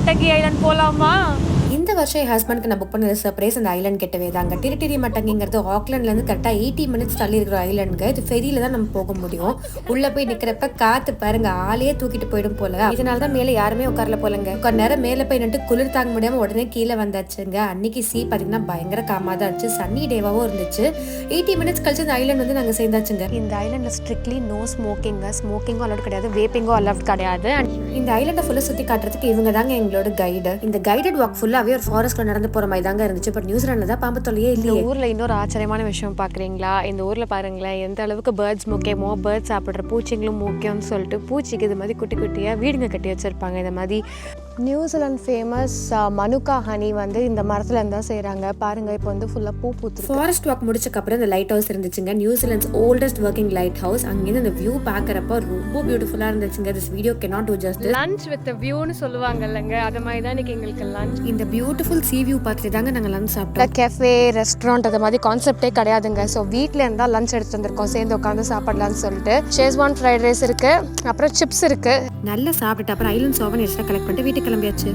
மட்டங்கி Island போலாமா? இந்த வருஷம் என் ஹஸ்பண்டுக்கு நான் புக் பண்ணது சர்ப்ரைஸ் அந்த ஐலண்ட் கெட்டவே தாங்க. டிரிட்டிரி மட்டங்கிங்கிறது ஆக்லாண்ட்லேருந்து கரெக்டாக 80 minutes தள்ளி இருக்கிற ஐலண்டுங்க. இது ஃபெரியில தான் நம்ம போக முடியும். உள்ளே போய் நிற்கிறப்ப காற்று பாருங்க, ஆளையே தூக்கிட்டு போயிடும் போல. இதனால தான் மேலே யாருமே உட்காரல போலங்க. கொஞ்ச நேரம் மேலே போய் நின்று குளிர் தாங்க முடியாமல் உடனே கீழே வந்தாச்சுங்க. அன்னைக்கு பார்த்தீங்கன்னா பயங்கர காமாக தான் இருந்துச்சு. சன்னி டேவாகவும் இருந்துச்சு. 80 minutes கழிச்சு இந்த ஐலண்ட் வந்து நாங்கள் சேர்ந்தாச்சுங்க. இந்த ஐலண்டில் ஸ்ட்ரிக்ட்லி நோ ஸ்மோக்கிங்க. ஸ்மோக்கிங்கும் அலவுட் கிடையாது, வேப்பிங்கும் அலவுட் கிடையாது. இந்த ஐலண்டை ஃபுல்லாக சுற்றி காட்டுறதுக்கு இவங்க தாங்க எங்களோட கைடு. இந்த கைடட் வாக் ஃபுல்லாகவே ஒரு ஃபாரஸ்ட்ல நடந்து போற மாதிரி தாங்க இருந்துச்சு. பட் நியூசிலாந்துல தான் பாம்பு தொல்லையே இல்லையே. இந்த ஊர்ல இன்னொரு ஆச்சரியமான விஷயம் பாக்குறீங்களா? இந்த ஊர்ல பாருங்களேன் எந்த அளவுக்கு பேர்ட்ஸ் முக்கியமோ, பேர்ட்ஸ் சாப்பிட்ற பூச்சிங்களும் முக்கியம்னு சொல்லிட்டு பூச்சிக்கு இது மாதிரி குட்டி குட்டியா வீடுங்க கட்டி வச்சிருப்பாங்க. இந்த மாதிரி நியூசிலாந்து ஃபேமஸ் மனுக்கா ஹனி வந்து இந்த மரத்துல இருந்தா செய்யறாங்க. பாருங்க இப்போ வந்து ஃபுல்லா பூ பூத்து. ஃபாரஸ்ட் வாக் முடிச்சக்கு அப்புறம் இந்த லைட் ஹவுஸ் இருந்துச்சுங்க. New Zealand's oldest working lighthouse. அங்கிருந்து இந்த வியூ பாக்குறப்ப ரொம்ப பியூட்டிஃபுல்லா இருந்துச்சுங்க. This video cannot do justice. Lunch with வியூன்னு சொல்லுவாங்கல்லங்க, அது மாதிரி தான் இன்னைக்கு எங்களுக்கு லஞ்ச். இந்த பியூட்டிஃபுல் சீ வியூ பார்த்துட்டு தாங்க நாங்கள் லஞ்ச் சாப்பிட்டோம். கேஃபே ரெஸ்டாரண்ட் அது மாதிரி கான்செப்டே கிடையாதுங்க. ஸோ வீட்டில் இருந்தால் லஞ்ச் எடுத்து வந்திருக்கோம், சேர்ந்து உட்காந்து சாப்பிடலாம்னு சொல்லிட்டு. ஷேஸ்வான் ஃப்ரைட் ரைஸ் இருக்கு, அப்புறம் சிப்ஸ் இருக்கு. நல்லா சாப்பிட்டுட்டு அப்புறம் ஐலண்ட் சோவனிர்ஸ்லாம் கலெக்ட் பண்ணிட்டு வீட்டுக்கு கிளம்பியாச்சு.